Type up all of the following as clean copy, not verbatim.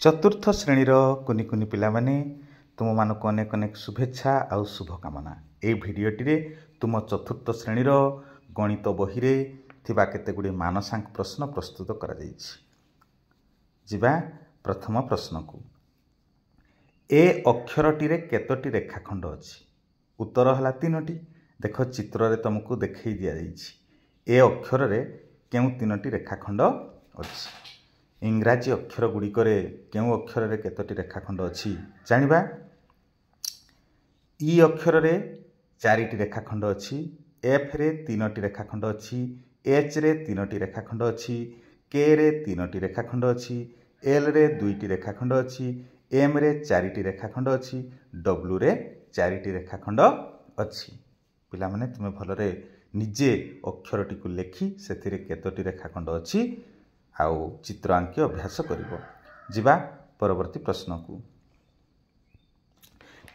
चतुर्थ श्रेणीर कुनि कुनि पिला माने तुम मानक अनेक अनेक शुभेच्छा आउ शुभकामना। ए भिडियोटी तुम चतुर्थ श्रेणीर गणित बही रे थिबा केतेगुडी मानसांक प्रश्न प्रस्तुत करा जायछि। जिबा प्रथम प्रश्न को ए अक्षरटी रे केतोटी रेखाखंड अछि? उत्तर हला तीनोटी। देख चित्र रे तुमको देखै दिया जायछि ए अक्षर रे केउ तीनोटी रेखाखंड अछि। इंग्राजी अक्षर गुड़िक केउ अक्षर रे केतोटी रेखाखंड अछि जानिबा। ई अक्षर रे चारिटी रेखाखंड अछि, एफ रे तीनोटी रेखाखंड अछि, एच रे तीनोटी रेखाखंड अछि, के रे तीनोटी रेखाखंड अछि, एल रे दुईटी रेखाखंड अछि, एम रे चारिटी रेखाखंड अछि, डब्ल्यू रे चारिटी रेखाखंड अछि। पिला माने तुमे भलरे निजे अक्षरटी को लेखि सेथिरे केतोटी रेखाखंड अछि आउ चित्र आंकी अभ्यास करिवो। जिबा परवर्ती प्रश्न को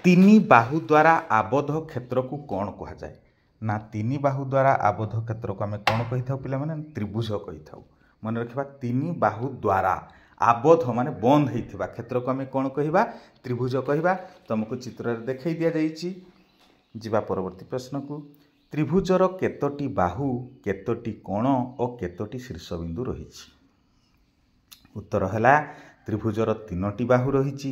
तीनी बाहु द्वारा आबद्ध क्षेत्र को कौन कहा जाए? ना तीनी बाहु द्वारा आबद्ध क्षेत्र को आमे कौन कहि थाउ पिला माने त्रिभुज कहि थाउ। मन रखिबा तीनी बाहु द्वारा आबद्ध माने बंद हेइथिबा क्षेत्र को आमे कौन कहिबा? त्रिभुज कहिबा। तुमको चित्र रे देखै दिया जायछि। जिबा परवर्ती प्रश्न को त्रिभुजर केतोटी बाहु, केतोटी कोण और केतोटी शीर्षबिंदु रहिछि? उत्तर हला त्रिभुजर तीनोटी बाहु रहिछि,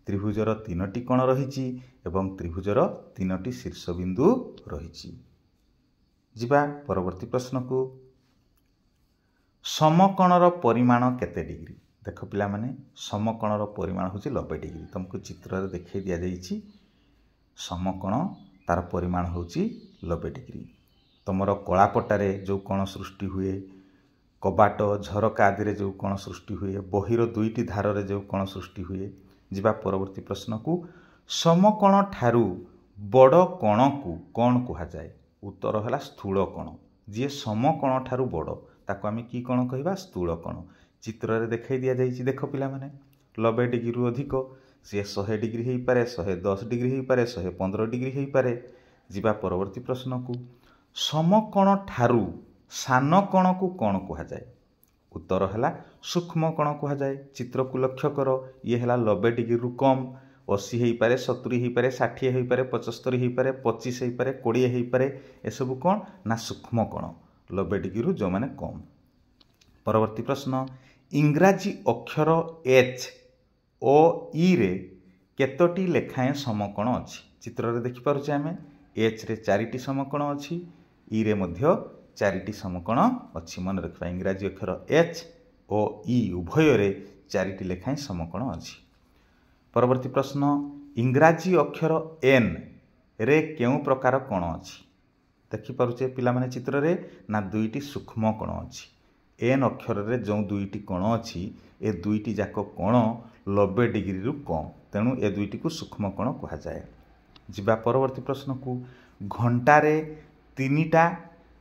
त्रिभुजर तीनोटी कोण रहिछि एवं त्रिभुजर तीनोटी शीर्षबिंदु रहिछि। जिबा परवर्ती प्रश्न को समकोणर परिमाण केते डिग्री? देख पिला माने समकोणर परिमाण होछि 90 डिग्री। तुमको चित्र रे देखै दिया जायछि समकोण तार परिमाण होछि 90 डिग्री। तुमरो कलापटारे जो कोण सृष्टि हुए, कबाट झरका आदि रे जो कोण सृष्टि हुए, बहिर दुईटी धार रे जो कोण सृष्टि हुए। जिबा परवर्ती प्रश्न को समकोण ठारू बड़ कोण को कोण कहा जाए? उत्तर हला स्थूल कोण। जे समकोण ठारू बड़ ताको आमे की कोण कहिबा? स्थूल कोण। चित्र रे देखै दिया जायछि देखो पिला माने 90 डिग्री रु अधिक से 100 डिग्री हेइ पारे, 110 डिग्री हेइ पारे, 115 डिग्री हेइ पारे। जिबा परवर्ती प्रश्न को समकोण ठारू सान कोण को कोण कहा जाए? उत्तर हला सूक्ष्म कोण कहा जाए। चित्र को लक्ष्य करो, ये हला 90 डिग्री रु कम 80 हेइ पारे, 70 हेइ पारे, 60 हेइ पारे, 75 हेइ पारे, 25 हेइ पारे, 20 हेइ पारे। ए सब कोण ना सूक्ष्म कोण 90 डिग्री रु जो माने कम। परवर्ती प्रश्न इंग्राजी अक्षर एच ओ ई रे केतोटी लेखाएं समकोण अछि? चित्र रे देखि पारुछे आमे एच रे चारिटी समकोण अछि, ई रे मध्य चारिटी समकोण अछि। मन रखिबा इंग्राजी अक्षर एच ओ ई उभय रे चारिटी लेखाएं समकोण अछि। परवर्ती प्रश्न इंग्राजी अक्षर एन रे केउ प्रकार कोण अछि? देखि पारुछे पिला माने चित्र रे ना दुईटी सूक्ष्म कोण अछि। एन अक्षर रे जो दुईटी कोण अछि ए दुईटी जाक कोण 90 डिग्री रु कम, तेणु ए दुईटी को सूक्ष्म कोण कहा जाए। जिबा परवर्ती प्रश्न को घंटा रे 3टा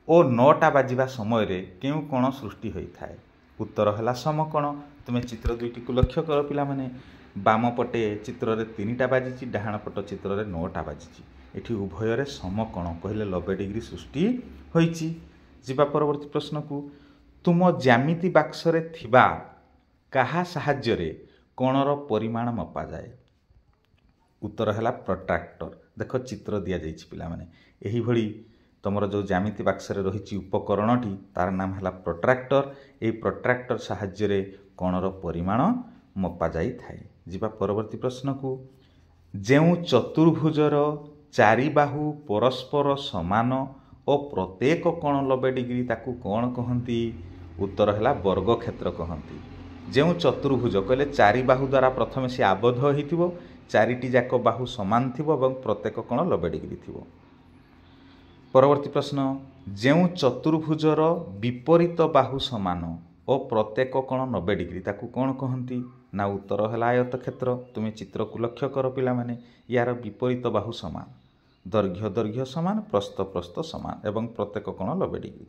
और 9टा बाजिबा समय रे केउ कोण सृष्टि होई थाए? उत्तर हला समकोण। तुमे चित्र दुईटी को लक्ष्य कर पिला माने बाम पटे चित्र रे 3टा बाजिछि, डाहाण पट चित्र रे 9टा बाजिछि। एठी उभय रे समकोण कहले 90 डिग्री सृष्टि होईछि। जिबा परवर्ती प्रश्न को तुम ज्यामिति बाक्स रे थिबा काहा सहाय्य रे कोणर परिमाण मपा जाए? उत्तर हला प्रोट्रैक्टर। देखो चित्र दिया जाइछि पिला माने एही भली तुमर जो ज्यामिति बाक्स रे रहिछि उपकरणटी तार नाम हला प्रोट्रैक्टर। ए प्रोट्रैक्टर सहाय्य रे कोणर परिमाण मपा जाई थाए। जिबा परवर्ती प्रश्न को जेउ चतुर्भुजर चारि बाहु परस्पर समान और प्रत्येक कोण 90 डिग्री ताकू कोण कहंती? उत्तर हला वर्ग क्षेत्र कहंती। जेउ चतुर्भुज कहले चारि बाहु द्वारा प्रथमे से आबद्ध होइथिबो, चारिटी जाक बाहु समान थिबो एवं प्रत्येक कोण 90 डिग्री थिबो। परवर्ती प्रश्न जेउ चतुर्भुजर विपरीत बाहु समान और प्रत्येक कोण 90 डिग्री ताकू कोण कहंती? ना उत्तर हला आयत क्षेत्र। तुमे चित्र को लक्ष्य कर पिला माने यार विपरीत बाहु समान, दैर्घ्य दैर्घ्य समान, प्रस्थ प्रस्थ समान एवं प्रत्येक कोण 90 डिग्री।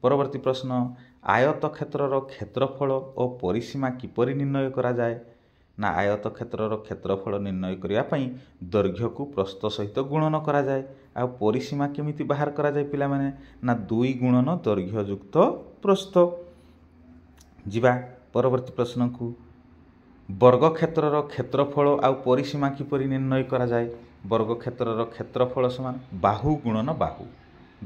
परवर्ती प्रश्न आयत क्षेत्रर क्षेत्रफल और परिसीमा किपरि निर्णय करा जाए? ना आयत क्षेत्रर क्षेत्रफल निर्णय करिया पई दैर्घ्य को प्रस्थ सहित गुणन करा जाए। आ परिसीमा केमिति बाहर करा जाए पिला माने ना 2 गुणन दैर्घ्य युक्त प्रस्थ। जिबा परवर्ती प्रश्न को ବର୍ଗକ୍ଷେତ୍ରର କ୍ଷେତ୍ରଫଳ ଆଉ ପରିସୀମା କିପରି ନିର୍ଣ୍ଣୟ କରାଯାଏ? ବର୍ଗକ୍ଷେତ୍ରର କ୍ଷେତ୍ରଫଳ ସମାନ ବାହୁ ଗୁଣନ ବାହୁ,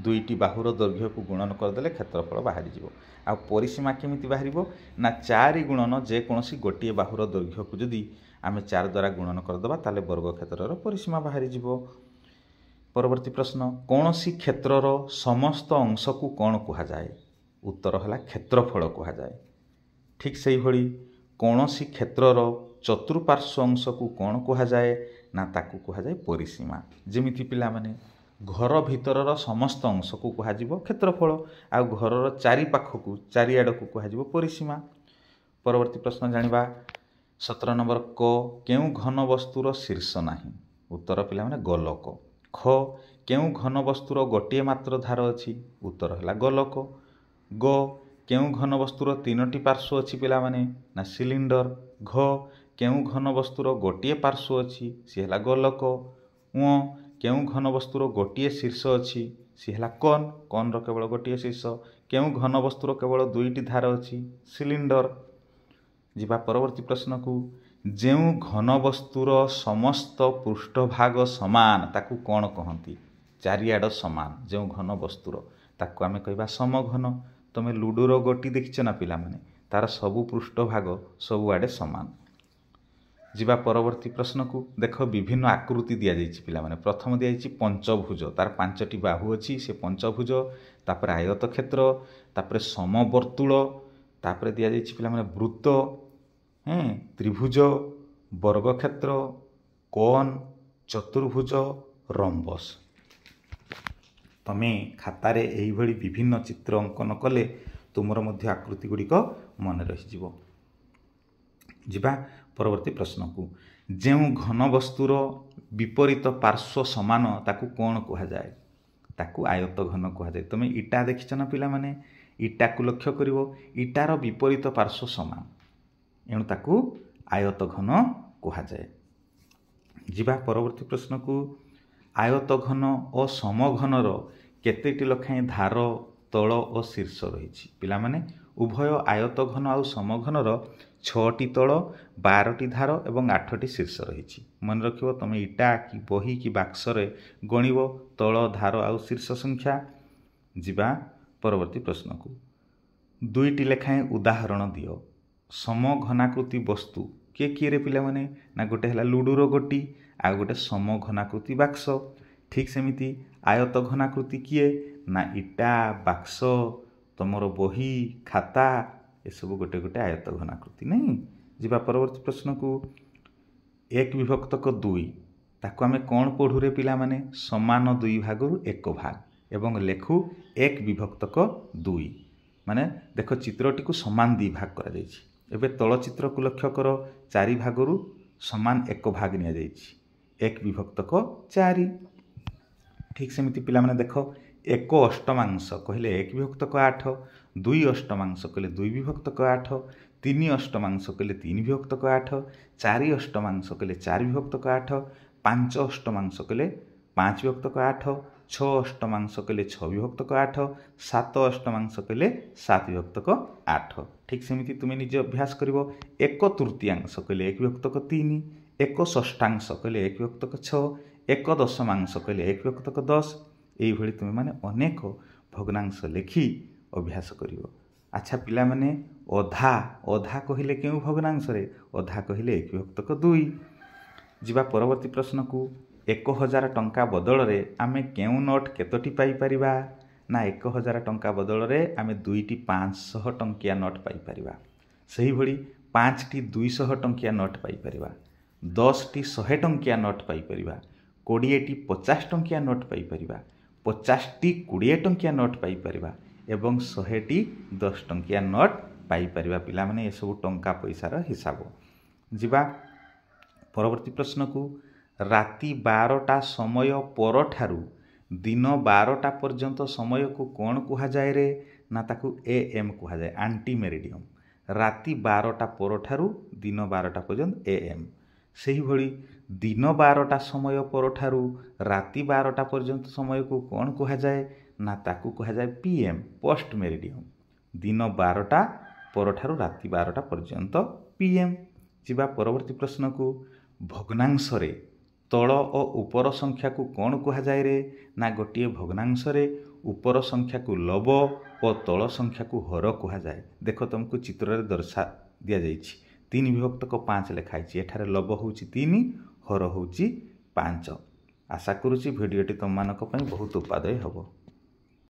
ଦୁଇଟି ବାହୁର ଦୈର୍ଘ୍ୟକୁ ଗୁଣନ କରିଦେଲେ କ୍ଷେତ୍ରଫଳ ବାହାରିଯିବ। ଆଉ ପରିସୀମା କେମିତି ବାହାରିବ ନା 4 ଗୁଣନ ଯେକୌଣସି ଗୋଟିଏ ବାହୁର ଦୈର୍ଘ୍ୟକୁ ଯଦି ଆମେ 4 ଦ୍ୱାରା ଗୁଣନ କରିଦେବା ତାହେଲେ ବର୍ଗକ୍ଷେତ୍ରର ପରିସୀମା ବାହାରିଯିବ। ପରବର୍ତ୍ତୀ ପ୍ରଶ୍ନ, କୌଣସି କ୍ଷେତ୍ରର ସମସ୍ତ ଅଂଶକୁ କ'ଣ କୁହାଯାଏ? ଉତ୍ତର ହେଲା କ୍ଷେତ୍ରଫଳ କୁହାଯାଏ। ଠିକ୍ ସେଇଭଳି କୌଣସି କ୍ଷେତ୍ରର ଚତୁଃପାର୍ଶ୍ୱ ଅଂଶକୁ କ'ଣ କୁହାଯାଏ ନା ତାକୁ କୁହାଯାଏ ପରିସୀମା। ଯେମିତି ପିଲାମାନେ ଘର ଭିତରର ସମସ୍ତ ଅଂଶକୁ କୁହାଯିବ କ୍ଷେତ୍ରଫଳ, ଆଉ ଘରର ଚାରିପାଖକୁ ଚାରିଆଡ଼କୁ କୁହାଯିବ ପରିସୀମା। ପରବର୍ତ୍ତୀ ପ୍ରଶ୍ନ ଜାଣିବା 17 ନମ୍ବର କ, କେଉଁ ଘନ ବସ୍ତୁର ଶୀର୍ଷ ନାହିଁ? ଉତ୍ତର ପିଲାମାନେ ଗୋଲକ। ଖ, କେଉଁ ଘନ ବସ୍ତୁର ଗୋଟିଏ ମାତ୍ର ଧାର ଅଛି? ଉତ୍ତର ହେଲା ଗୋଲକ। ଗ, କେଉଁ ଘନ ବସ୍ତୁର 3ଟି ପାର୍ଶ୍ୱ ଅଛି ପିଲାମାନେ ନା ସିଲିଣ୍ଡର। ଘ, କେଉଁ ଘନ ବସ୍ତୁର ଗୋଟିଏ ପାର୍ଶ୍ୱ ଅଛି? ସିଏ ହେଲା ଗୋଲକ। ଙ, କେଉଁ ଘନ ବସ୍ତୁର ଗୋଟିଏ ଶୀର୍ଷ ଅଛି? ସିଏ ହେଲା କନ୍। କନ୍ର କେବଳ ଗୋଟିଏ ଶୀର୍ଷ। କେଉଁ ଘନ ବସ୍ତୁର କେବଳ 2ଟି ଧାର ଅଛି? ସିଲିଣ୍ଡର। ଯିବା ପରବର୍ତ୍ତୀ ପ୍ରଶ୍ନକୁ, ଯେଉଁ ଘନ ବସ୍ତୁର ସମସ୍ତ ପୃଷ୍ଠଭାଗ ସମାନ ତାକୁ କ'ଣ କହନ୍ତି? ଚାରିଆଡ଼ ସମାନ ଯେଉଁ ଘନ ବସ୍ତୁର ତାକୁ ଆମେ କହିବା ସମଘନ। ତମେ ଲୁଡୁର ଗୋଟି ଦେଖିଛ ନା ପିଲାମାନେ, ତାର ସବୁ ପୃଷ୍ଠଭାଗ ସବୁଆଡ଼େ ସମାନ। ଯିବା ପରବର୍ତ୍ତୀ ପ୍ରଶ୍ନକୁ, ଦେଖ ବିଭିନ୍ନ ଆକୃତି ଦିଆଯାଇଛି ପିଲାମାନେ। ପ୍ରଥମ ଦିଆଯାଇଛି ପଞ୍ଚଭୁଜ, ତାର 5ଟି ବାହୁ ଅଛି, ସେ ପଞ୍ଚଭୁଜ। ତାପରେ ଆୟତକ୍ଷେତ୍ର, ତାପରେ ସମବର୍ତ୍ତୁଳ, ତାପରେ ଦିଆଯାଇଛି ପିଲାମାନେ ବୃତ୍ତ, ତ୍ରିଭୁଜ, ବର୍ଗକ୍ଷେତ୍ର, କୋନ୍, ଚତୁର୍ଭୁଜ, ରମ୍ବସ୍। ତମେ ଖାତାରେ ଏଇଭଳି ବିଭିନ୍ନ ଚିତ୍ର ଅଙ୍କନ କଲେ ତୁମର ମଧ୍ୟ ଆକୃତି ଗୁଡ଼ିକ ମନେ ରହିଯିବ। ଯିବା ପରବର୍ତ୍ତୀ ପ୍ରଶ୍ନକୁ, ଯେଉଁ ଘନ ବସ୍ତୁର ବିପରୀତ ପାର୍ଶ୍ୱ ସମାନ ତାକୁ କ'ଣ କୁହାଯାଏ? ତାକୁ ଆୟତ ଘନ କୁହାଯାଏ। ତମେ ଇଟା ଦେଖିଛ ନା ପିଲାମାନେ, ଇଟାକୁ ଲକ୍ଷ୍ୟ କରିବ, ଇଟାର ବିପରୀତ ପାର୍ଶ୍ୱ ସମାନ, ଏଣୁ ତାକୁ ଆୟତ ଘନ କୁହାଯାଏ। ଯିବା ପରବର୍ତ୍ତୀ ପ୍ରଶ୍ନକୁ, ଆୟତ ଘନ ଓ ସମଘନର କେତେଟି ଲେଖାଏଁ ଧାର, ତଳ ଓ ଶୀର୍ଷ ରହିଛି? ପିଲାମାନେ ଉଭୟ ଆୟତ ଘନ ଆଉ ସମଘନର 6ଟି ତଳ, 12ଟି ଧାର ଏବଂ 8ଟି ଶୀର୍ଷ ରହିଛି। ମନେ ରଖିବ, ତମେ ଇଟା କି ବହି କି ବାକ୍ସରେ ଗଣିବ ତଳ, ଧାର ଆଉ ଶୀର୍ଷ ସଂଖ୍ୟା। ଯିବା ପରବର୍ତ୍ତୀ ପ୍ରଶ୍ନକୁ, 2ଟି ଲେଖାଏଁ ଉଦାହରଣ ଦିଅ। ସମଘନାକୃତି ବସ୍ତୁ କିଏ କିଏରେ ପିଲାମାନେ ନା ଗୋଟେ ହେଲା ଲୁଡୁର ଗୋଟି, ଆଉ ଗୋଟେ ସମଘନାକୃତି ବାକ୍ସ। ଠିକ୍ ସେମିତି ଆୟତ ଘନାକୃତି କିଏ ନା ଇଟା, ବାକ୍ସ, ତମର ବହି, ଖାତା, ଏସବୁ ଗୋଟେ ଗୋଟେ ଆୟତ ଘନାକୃତି ନାହିଁ। ଯିବା ପରବର୍ତ୍ତୀ ପ୍ରଶ୍ନକୁ, 1/2 ତାକୁ ଆମେ କ'ଣ ପଢ଼ୁରେ ପିଲାମାନେ? ସମାନ 2 ଭାଗରୁ 1 ଭାଗ ଏବଂ ଲେଖୁ 1/2। ମାନେ ଦେଖ ଚିତ୍ରଟିକୁ ସମାନ 2 ଭାଗ କରାଯାଇଛି। ଏବେ ତଳ ଚିତ୍ରକୁ ଲକ୍ଷ୍ୟ କର, 4 ଭାଗରୁ ସମାନ 1 ଭାଗ ନିଆଯାଇଛି, 1/4। ଠିକ୍ ସେମିତି ପିଲାମାନେ ଦେଖ, 1 ଅଷ୍ଟମାଂଶ କହିଲେ 1/8, 2 ଅଷ୍ଟମାଂଶ କହିଲେ 2/8, 3 ଅଷ୍ଟମାଂଶ କହିଲେ 3/8, 4 ଅଷ୍ଟମାଂଶ କହିଲେ 4/8, 5 ଅଷ୍ଟମାଂଶ କହିଲେ 5/8, 6 ଅଷ୍ଟମାଂଶ କହିଲେ 6/8, 7 ଅଷ୍ଟମାଂଶ କହିଲେ 7/8। ଠିକ୍ ସେମିତି ତୁମେ ନିଜେ ଅଭ୍ୟାସ କରିବ। 1/3 କହିଲେ 1/3, 1 ଷଷ୍ଠାଂଶ କହିଲେ 1/6, 1 ଦଶମାଂଶ କହିଲେ 1/10। ଏଇଭଳି ତୁମେମାନେ ଅନେକ ଭଗ୍ନାଂଶ ଲେଖି ଅଭ୍ୟାସ କରିବ। ଆଚ୍ଛା ପିଲାମାନେ, ଅଧା କହିଲେ କେଉଁ ଭଗ୍ନାଂଶରେ? ଅଧା କହିଲେ 1/2। ଯିବା ପରବର୍ତ୍ତୀ ପ୍ରଶ୍ନକୁ, 1000 ଟଙ୍କା ବଦଳରେ ଆମେ କେଉଁ ନୋଟ୍ କେତୋଟି ପାଇପାରିବା? ନା 1000 ଟଙ୍କା ବଦଳରେ ଆମେ 2ଟି 500 ଟଙ୍କିଆ ନୋଟ୍ ପାଇପାରିବା। ସେହିଭଳି 5ଟି 200 ଟଙ୍କିଆ ନୋଟ୍ ପାଇପାରିବା, 10ଟି 100 ଟଙ୍କିଆ ନୋଟ୍ ପାଇପାରିବା, 20ଟି 50 ଟଙ୍କିଆ ନୋଟ୍ ପାଇପାରିବା, 50ଟି 20 ଟଙ୍କିଆ ନୋଟ୍ ପାଇପାରିବା ଏବଂ 100ଟି 10 ଟଙ୍କିଆ ନୋଟ୍ ପାଇପାରିବା। ପିଲାମାନେ ଏସବୁ ଟଙ୍କା ପଇସାର ହିସାବ। ଯିବା ପରବର୍ତ୍ତୀ ପ୍ରଶ୍ନକୁ, ରାତି 12ଟା ସମୟ ପରଠାରୁ ଦିନ 12ଟା ପର୍ଯ୍ୟନ୍ତ ସମୟକୁ କ'ଣ କୁହାଯାଏ ରେ? ନା ତାକୁ AM କୁହାଯାଏ, ଆଣ୍ଟି ମେରିଡ଼ିୟମ୍। ରାତି 12ଟା ପରଠାରୁ ଦିନ 12ଟା ପର୍ଯ୍ୟନ୍ତ AM। ସେହିଭଳି ଦିନ 12ଟା ସମୟ ପରଠାରୁ ରାତି 12ଟା ପର୍ଯ୍ୟନ୍ତ ସମୟକୁ କ'ଣ କୁହାଯାଏ? ନା ତାକୁ କୁହାଯାଏ PM, ପୋଷ୍ଟ ମେରିଡ଼ିୟମ୍। ଦିନ 12ଟା ପରଠାରୁ ରାତି 12ଟା ପର୍ଯ୍ୟନ୍ତ PM। ଯିବା ପରବର୍ତ୍ତୀ ପ୍ରଶ୍ନକୁ। ଭଗ୍ନାଂଶରେ ତଳ ଓ ଉପର ସଂଖ୍ୟାକୁ କ'ଣ କୁହାଯାଏ ରେ? ନା ଗୋଟିଏ ଭଗ୍ନାଂଶରେ ଉପର ସଂଖ୍ୟାକୁ ଲବ ଓ ତଳ ସଂଖ୍ୟାକୁ ହର କୁହାଯାଏ। ଦେଖ ତୁମକୁ ଚିତ୍ରରେ ଦିଆଯାଇଛି 3 ବିଭକ୍ତକ 5 ଲେଖା ହେଇଛି। ଏଠାରେ ଲବ ହେଉଛି 3, ହର ହେଉଛି 5। ଆଶା କରୁଛି ଭିଡ଼ିଓଟି ତୁମମାନଙ୍କ ପାଇଁ ବହୁତ ଉପାଦେୟ ହେବ।